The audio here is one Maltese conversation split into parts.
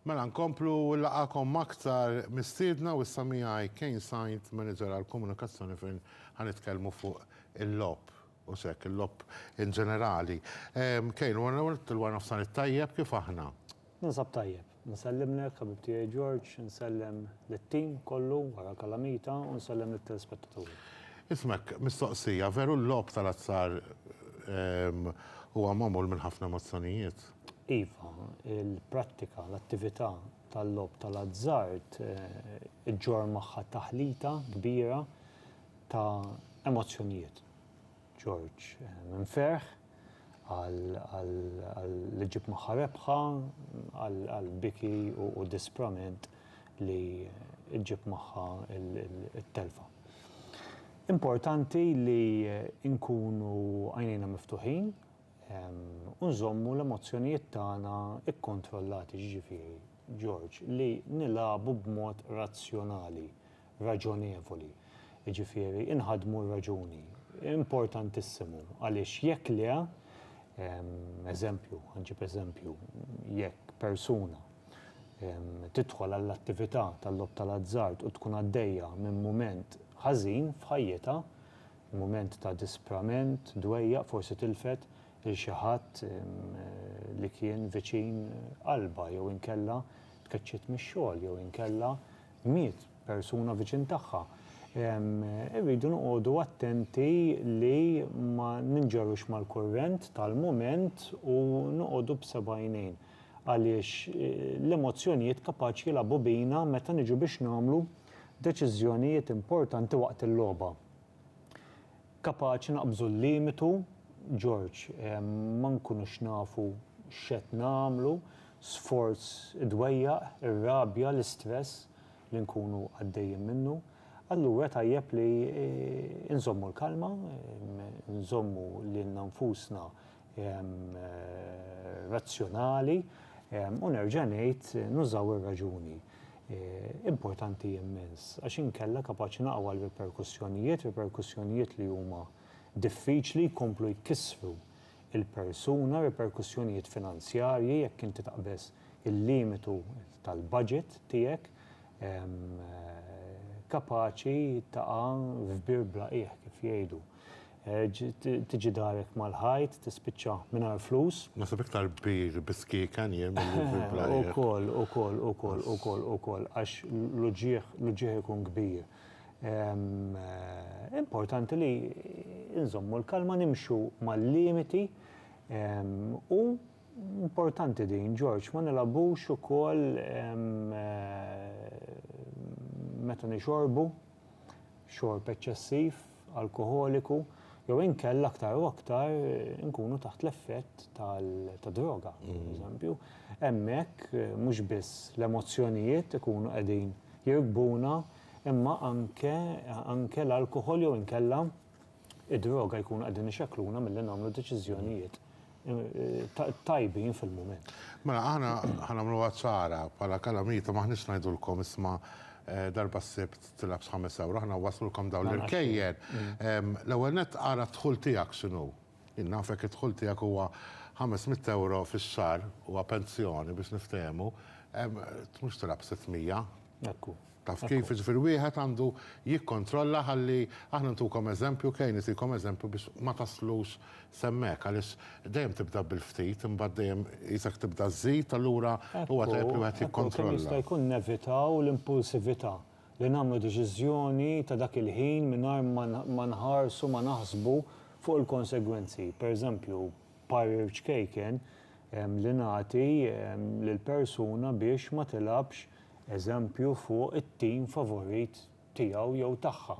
Mela nkomplu laqakom aktar mistiedna u s-samijaj Kane Saint, manager għal-komunikazzjoni fejn ħanitkellmu fuq il-lob u sekk il-lob in ġenerali. Kane, għana f'san it-tajjeb kif aħna? Ninsab tajjeb. Nsellimlek, ħabib tiegħi George, nsellem l-tim kollu wara Kalamita u nsellem l-telespettaturi. Ismek, mistoqsija, veru l-lob tal-azzar huwa magħmul minn ħafna emozzjonijiet? Iva, il-prattika, l-attività tal-lob tal-azzart iġġor magħha taħlita kbira ta' emozzjonijiet. George, minn ferħ għal ġib magħha rebħa, għal biki u disprament li ġib magħha il-telfa. Importanti li nkunu għajnejna miftuħin unżommu l-emozzjonijiet tagħna ikkontrollati ġifieri, George, li nilabu b'mod razzjonali, raġonevoli. Ġifieri inħadmu r-raġuni. Importantissimu għaliex jekk le, ħanġib eżempju, jekk persuna tidħol għall-attività tal-lob tal-azzart u tkun għaddejja minn mument ħażin f'ħajjitha, mument ta' disprament, dwejja, forsi tilfet xi ħadd li kien viċin qalba jew inkella tkeċċiet mix-xogħol jew inkella miet persuna viċin tagħha. Irridu noqogħdu attenti li ma ninġarux mal-kurrent tal-mument u noqogħdu b'seba' għajnejn għaliex l-emozzjonijiet kapaċi jilagħbu bina meta niġu biex nagħmlu deċiżjonijiet importanti waqt il-logħba. Kapaċi naqbżu l-limitu, George, ma nkunux nafu x'qed nagħmlu, sforz idwejjaq, ir-rabja, l-istress li nkunu għaddejjin minnu. Allura tajjeb li nżommu l-kalma, nżommu lilna nfusna razzjonali u nerġa' ngħid nużaw ir-raġuni. Importanti immens, għax inkella kapaċi naqwa l-reperkussjonijiet li huma diffiċli jkomplu jkissru il-persuna, reperkussjonijiet finanzjarji, jekk inti taqbes il-limitu tal-budget tiegħek, kapaċi taqa' f'bir blaqih kif jgħidu. Tiġi darek mal-ħajt, tispiċċa mingħajr flus. Nasib iktar bir biskikan jien mill-bir blaqih. Ukoll, għax l-ġieħ ikun kbir. Importanti li nżommu l-kalma nimxu mal-limiti u importanti din, George, ma nilabux ukoll meta nixorbu, xorb eċċessiv, alkoholiku, jew inkella aktar u aktar nkunu taħt l-effett ta' droga, eżempju. Hemmhekk mhux biss l-emozzjonijiet ikunu qegħdin jirkbuna, imma anke l-alkohol jew inkella id-droga jkunu qegħdin ixekkluna milli nagħmlu deċiżjonijiet tajbin fil-mument. Mela aħna ħanagħmluha ċara bħala Kalamita maħniex ngħidulkom isma' darba s-sibt tilab 5 euro, aħna waslulkom dawn l-irkejjer. L-ewwel nett ara dħul tiegħek x'inhu. Nafek id-dħul tiegħek huwa 500 euro fix-xahar huwa pensjoni biex niftehmu, mhux tilab 600. Ekku. Taf kif ġifieri wieħed għandu jikkontrolla ħalli aħna ntukom eżempju kien itikom eżempju biex ma taslux semmek għaliex dejjem tibda bil-ftit imbagħad dejjem isek tibda żżid allura huwa tajjeb li wieħed jikkontrolla. Jista' jkun nevitaw l-impulsività li nagħmlu deċiżjoni ta' dak il-ħin mingħajr ma nħarsu ma naħsbu fuq il-konsegwenzi. Pereżempju, parriċ kejken li nagħti lill-persuna biex ma tilabx eżempju fuq it-tim favorit tiegħu jew tagħha.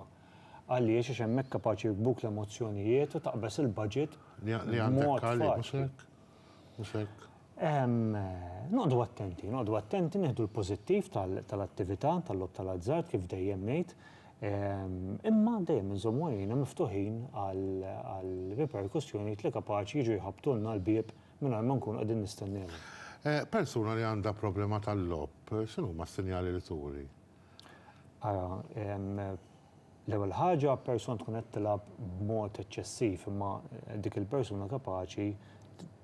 Għaliex għax hemmhekk kapaċi jikbuk l-emozzjonijiet u taqbes il-budget b'mod faċli. Mhux hekk. Noqgħdu attenti, nieħdu l-pożittiv tal-attività tal-lob tal-azzart kif dejjem ngħid, imma dejjem inżommu għajnejna miftuħin għal reperkussjonijiet li kapaċi jiġu jħabtulna l-bieb mingħajr ma nkunu qegħdin nistennew. Persuna li għandha problema tal-lob, x'inhu ma s-sinjali li turi? Ara, l-ewwel ħaġa persuna tkun qed tilab b'mod eċċessiv imma dik il-persuna kapaċi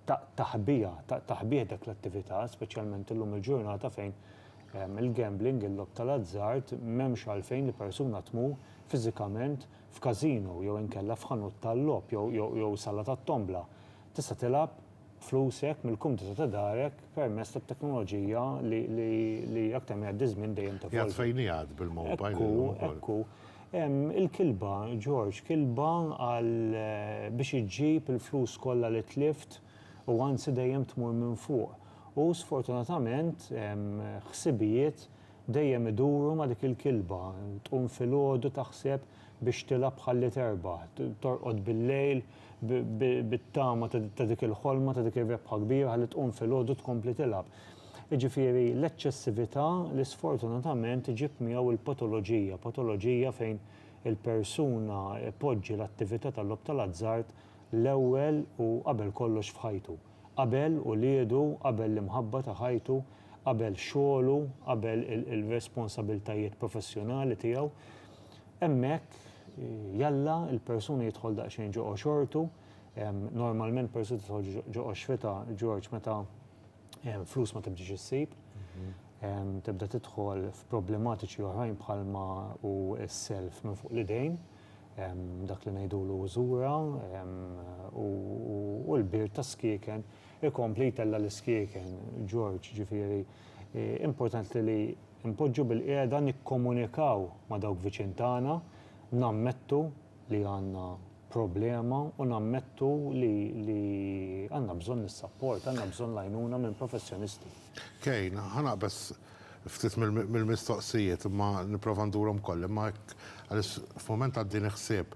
taħbija dak l-attività, speċjalment illum il-ġurnata fejn il-gambling, il-lob tal-azzart, m'hemmx għalfejn li persuna tmur fiżikament f'kazino jew inkella f'ħanut tal-lob jew sala tat-tombla. Tista' tilab flusek mill-kumdita ta' darek permezz tat-teknoloġija li aktar ma jgħaddi żmien dejjem tevolvi. Jgħad fejn jgħad bil-mobile. Ekku. Il-kilba, George, kilba għal biex iġġib il-flus kollha li tlift u għansi dejjem tmur minn fuq. U sfortunatament ħsibijiet dejjem iduru ma dik il-kilba, tqum filgħodu taħseb biex tilab ħalli terbaħ, torqod bil-lejl bit-tama ta' dik il-ħolma ta' dik ir-rebħa kbira ħalli tqum filgħodu tkompli tilab. Jiġifieri l-eċċessività li sfortunatament iġib miegħu il-patoloġija, patoloġija fejn il-persuna poġġi l-attività tal-lob tal-azzard l-ewwel u qabel kollox f'ħajtu. Qabel u liedu, qabel l-imħabba ta' ħajtu, qabel xogħlu, qabel il-responsabiltajiet professjonali tiegħu. Hemmhekk jalla il-persuna jidħol daqsxejn ġoqgħod xortu, normalment persuna tidħol ġoqgħod xfita, George, meta flus ma tibdix issib, tibda tidħol f'problematiċi oħrajn bħalma u s-self minn fuq l-idejn, dak li ngħidulu użura u l-bir ta' skieken ikompli jtella l-iskieken, George, ġifieri importanti li npoġġu bil-qiegħda nikkomunikaw ma' dawk viċin tagħna, nammettu li għandna problema u nammettu li għandna bżonn is-support, għandna bżonn l-għajnuna minn professjonisti. Kejn, ħanaqbes ftit mill-mistoqsijiet imma nipprova ndurhom kollha, imma għalis f'mument għaddin iħsieb.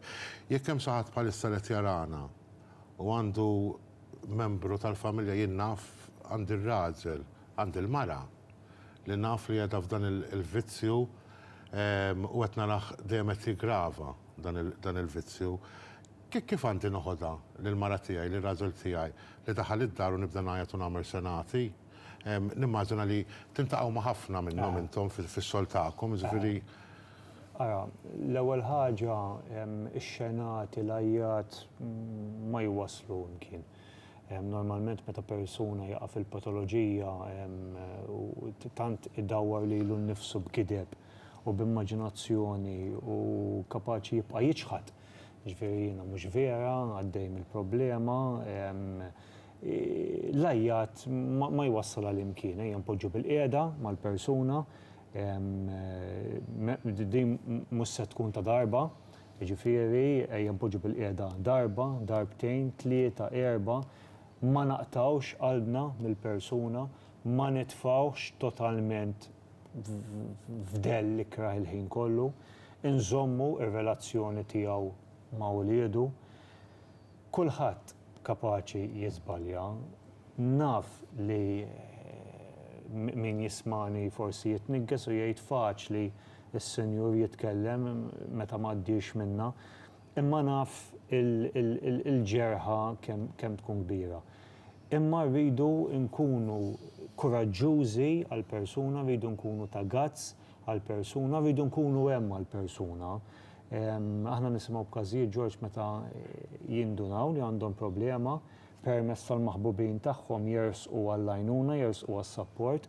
Jekk hemm xi ħadd bħalissa li jarana u għandu membru tal-familja jien naf għandi r-raġel, għandi l-mara li naf li qiegħda f'dan il-vizzju u qed naraħ dejjem qed jiggrava dan il-vizzju. Kif għandi noħodha lill-mara tiegħi, lir-raġel tiegħi li daħal id-dar u nibda ngħajjed u nagħmel senati? Nimmaġina li tintaqgħu ma' ħafna minnhom intom fix-xogħol tagħkom, jiġifieri. Ara, l-ewwel ħaġa ix-xenati l-ajjat ma jwaslu mkien. Normalment meta persuna jaqa' fil-patoloġija u tant idawwar lilu nnifsu b'kideb u b'immaġinazzjoni u kapaċi jibqa' jiġħad. Ġifieri jiena mhux vera, għaddej mill-problema, l-ajjat ma jwassal għal imkien, npoġġu bil-qiegħda mal-persuna, din mhux se tkun ta' darba, jiġifieri npoġġu bil-qiegħda darba, darbtejn, tlieta, erba', ma naqtawx qalbna mill-persuna, ma nitfawx totalment f'dell li kraħ il-ħin kollu, inżommu ir-relazzjoni tiegħu ma' uliedu, kulħadd kapaċi jiżbalja, naf li min jismani forsi jitnigges u jgħid faċli s-senjur jitkellem meta ma ddirx minna, imma naf il-ġerħa kemm tkun kbira. Imma rridu nkunu kuraġġużi għall-persuna, rridu nkunu ta' gazz għall-persuna, rridu nkunu hemm għall-persuna. Aħna nisimgħu b'każijiet George meta jindunaw li għandhom problema permezz tal-maħbubin tagħhom jersqu għall-għajnuna, jersqu għas-support,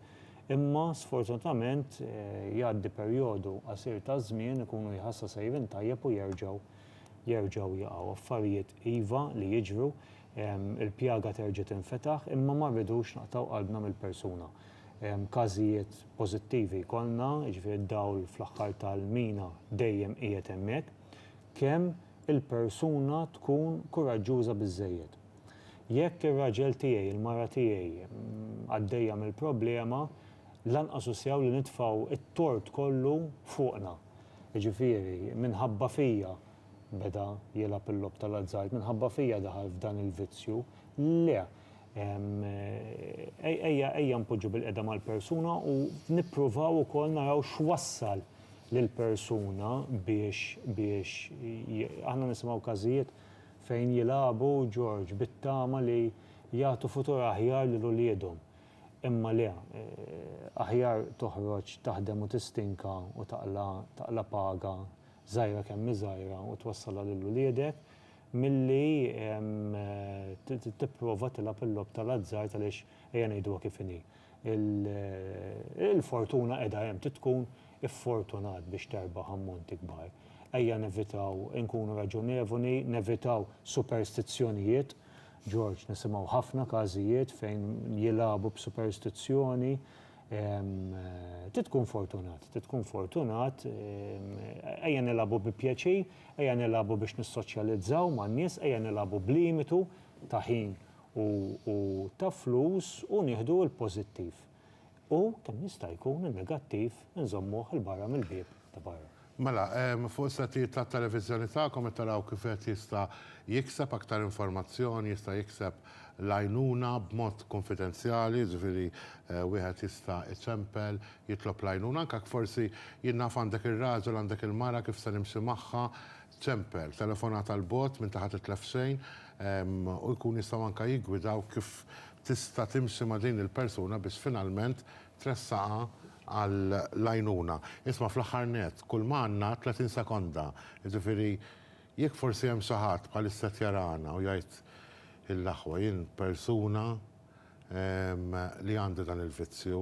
imma sfortunatament jgħaddi perjodu qasir ta' żmien ikunu jħassa sejrin tajjeb u jerġgħu jaqgħu affarijiet iva li jiġru, il-pjaga terġa' tinfetaħ, imma ma rridux naqtaw qalbna mill-persuna. Każijiet pożittivi kollna, jiġifieri d-dawl fl-aħħar tal-mina dejjem qiegħed hemmhekk, kemm il-persuna tkun kuraġġuża biżżejjed. Jekk ir-raġel tiegħi, il-mara tiegħi għaddejja mill-problema, lanqas usjaw li nitfgħu it-tort kollu fuqna. Jiġifieri minħabba fija beda jilab il-lob tal-azzard, minħabba fija daħal f'dan il-vizzju. Le, ejja npoġġu bil-qeda mal-persuna u nippruvaw ukoll naraw x'wassal lill-persuna biex aħna nisimgħu każijiet fejn jilabu George bit-tama li jagħtu futur aħjar lil uliedhom. Imma le, aħjar toħroġ taħdem u tistinka u taqla paga żgħira kemm żgħira u twassala lil uliedek milli tipprova tilab il-lob tal-azzar tal-ix ejja ngħiduha kif inhi. Il-fortuna qiegħda hemm tkun iffortunat biex terbaħ ammonti kbar. Ejja nevitaw inkunu raġunevoli, nevitaw superstizzjonijiet. George, nisimgħu ħafna każijiet fejn jilabu b'superstizzjoni. Titkun fortunat, ejja nilabu bi pjaċir, ejja nilabu biex nissoċjalizzaw man nies, ejja nilabu b'limitu ta' ħin u ta' flus u nieħdu l-pożittiv. U kemm jista' jkun il-negattiv nżommuh il-barra mill-bieb ta' barra. Mela, fuq s-satijiet ta' televizjoni tagħkom taraw kif qed jista' jikseb aktar informazzjoni, jista' jikseb l-għajnuna b'mod konfidenzjali, ġifieri wieħed jista' iċempel, jitlob l-għajnuna, anke forsi jinnaf għandek ir-raġel għandek il-mara kif se nimxi magħha, ċempel, telefonata l-bot minn taħt itlef xejn, u jkun jistgħu anke jiggwidaw kif tista' timxi ma' din il-persuna biex finalment tressaqa għall-lajnuna. Isma' fl-aħħar net, kull ma għandna 30 sekonda. Ġifieri jekk forsi hemm xi ħadd bħalissa jarana u jgħid il-aħwa jien persuna li għandi dan il-vizzju,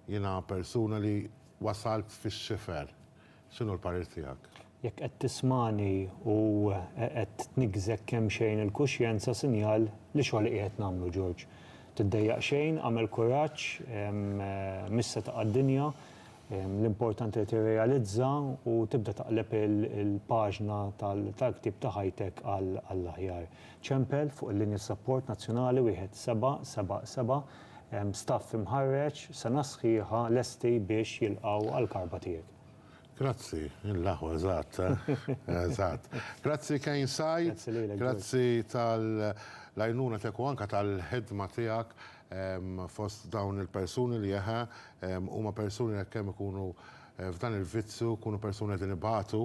jiena persuna li wasalt fix-xifer. X'inhu l-parir tiegħek? Jekk qed tismani u qed tnigżek kemm xejn il-kuxjenza sinjal li xogħol qiegħed nagħmlu George. Tiddejjaq xejn, għamel kuraġġ, missa taqa' d-dinja, l-importanti li tirrealizza u tibda taqleb il-paġna tal-ktib ta' ħajtek għall-aħjar. ċempel fuq il-linja support nazzjonali 1777, staff imħarreġ, sena sħiħa lesti biex jilqgħu għall-karba tiegħek. Grazzi, il-laħwa, eżatt. Grazzi Kejn Sajt, grazzi tal-lajnuna tiegħek u anke tal-ħidma tiegħek fost dawn il-persuni li huma persuni li kemm ikunu f'dan il-vizzu, kunu persuni li nibatu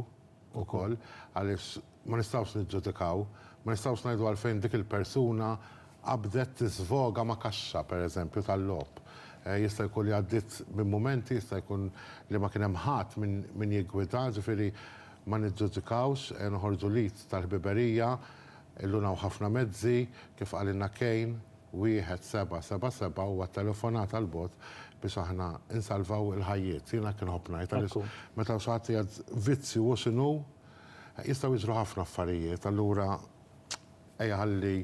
ukoll għaliex ma nistgħux niġġudikaw, ma nistgħux ngħidu għalfejn dik il-persuna qabdet tisvoga ma' kaxxa pereżempju tal-logħob. Jista' jkun li għaddit minn momenti, jista' jkun li ma kien hemm ħadd min jiggwida, ġifieri ma niġġudikawx, noħorġu lit tal-ħbiberija, illunaw ħafna mezzi, kif qalilna Kejn, 1777 huwa telefonata l-bot biex aħna insalvaw il-ħajjiet. Jiena kien ħobb ngħid meta xi ħadd jgħid vizzju u x'inhu, jistgħu jiġru ħafna affarijiet, allura ejja ħalli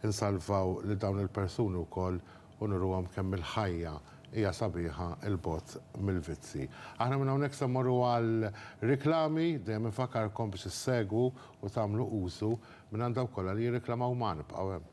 insalvaw lil dawn il-persuni wkoll u nurruhom kemm il-ħajja hija sabiħa il-bot mill-vizzi. Aħna minn hawnhekk se mmorru għal riklami, dejjem infakkarkom biex issegwu u tagħmlu użu minn għandha wkoll li jirriklamaw ma nibqgħu hemm.